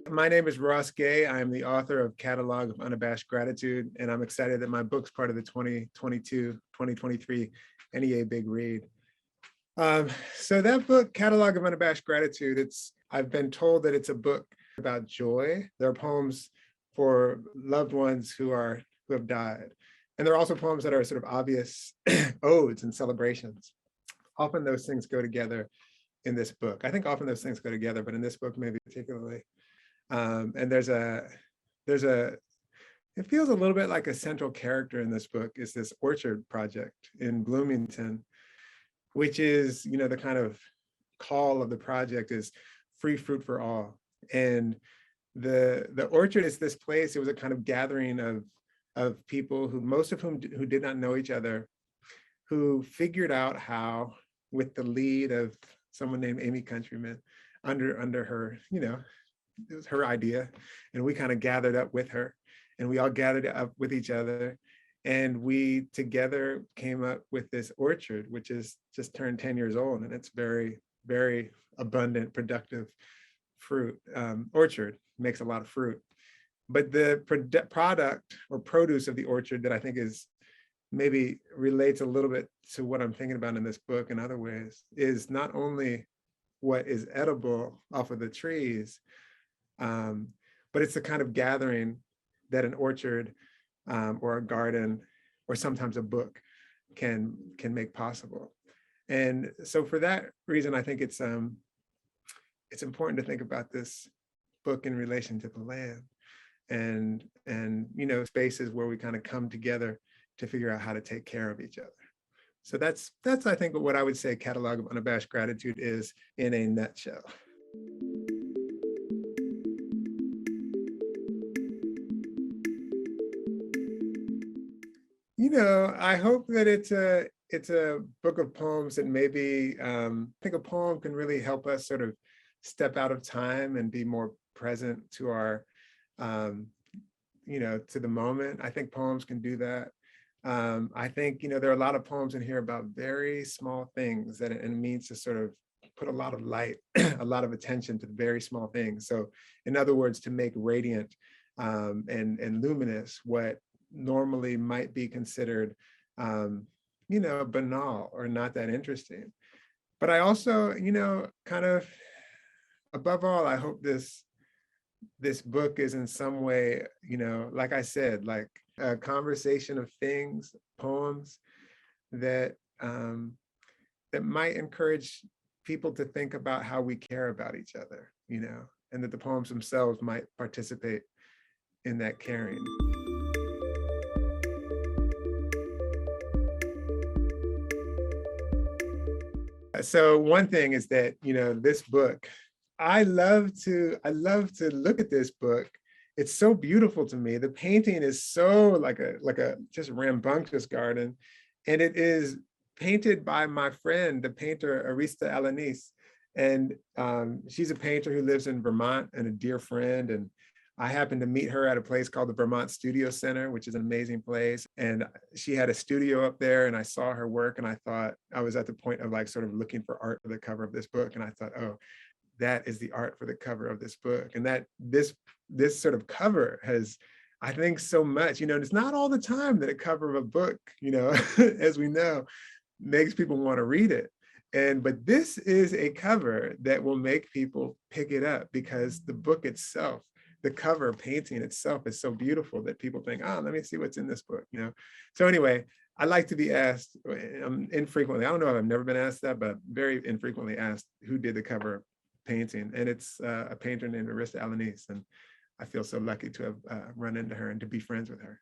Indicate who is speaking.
Speaker 1: My name is Ross Gay. I am the author of Catalog of Unabashed Gratitude, and I'm excited that my book's part of the 2022-2023 NEA Big Read. So that book, Catalog of Unabashed Gratitude, I've been told that it's a book about joy. There are poems for loved ones who have died. And there are also poems that are sort of obvious odes and celebrations. Often those things go together in this book. I think often those things go together, but in this book maybe particularly. And it feels a little bit like a central character in this book is this orchard project in Bloomington, which is, the kind of call of the project is free fruit for all. And the orchard is this place, it was a kind of gathering of people most of whom who did not know each other, who figured out how, with the lead of someone named Amy Countryman, under her, it was her idea, and we kind of gathered up with her, and we all gathered up with each other, and we together came up with this orchard, which is just turned 10 years old, and it's very, very abundant, productive fruit. Orchard makes a lot of fruit, but the product or produce of the orchard that I think is maybe relates a little bit to what I'm thinking about in this book in other ways is not only what is edible off of the trees, but it's the kind of gathering that an orchard or a garden or sometimes a book can make possible. And so for that reason, I think it's important to think about this book in relation to the land and spaces where we kind of come together to figure out how to take care of each other. So that's I think what I would say Catalog of Unabashed Gratitude is in a nutshell. I hope that it's a book of poems that maybe I think a poem can really help us sort of step out of time and be more present to our to the moment. I think poems can do that. I think there are a lot of poems in here about very small things that it means to sort of put a lot of light, a lot of attention to very small things. So in other words, to make radiant and luminous what normally might be considered banal or not that interesting. But I also kind of above all, I hope this book is in some way like I said, like a conversation of things, poems that that might encourage people to think about how we care about each other, and that the poems themselves might participate in that caring. So one thing is that, this book, I love to look at this book. It's so beautiful to me. The painting is so like a just rambunctious garden. And it is painted by my friend, the painter Arista Alanis. And she's a painter who lives in Vermont and a dear friend. And I happened to meet her at a place called the Vermont Studio Center, which is an amazing place. And she had a studio up there, and I saw her work, and I thought, I was at the point of like sort of looking for art for the cover of this book. And I thought, oh, that is the art for the cover of this book. And that this sort of cover has, I think, so much, it's not all the time that a cover of a book, as we know, makes people want to read it. But this is a cover that will make people pick it up because the book itself, the cover painting itself is so beautiful that people think, oh, let me see what's in this book, So anyway, I like to be asked infrequently, I don't know if I've never been asked that, but very infrequently asked who did the cover painting. And it's a painter named Arista Alanis. And I feel so lucky to have run into her and to be friends with her.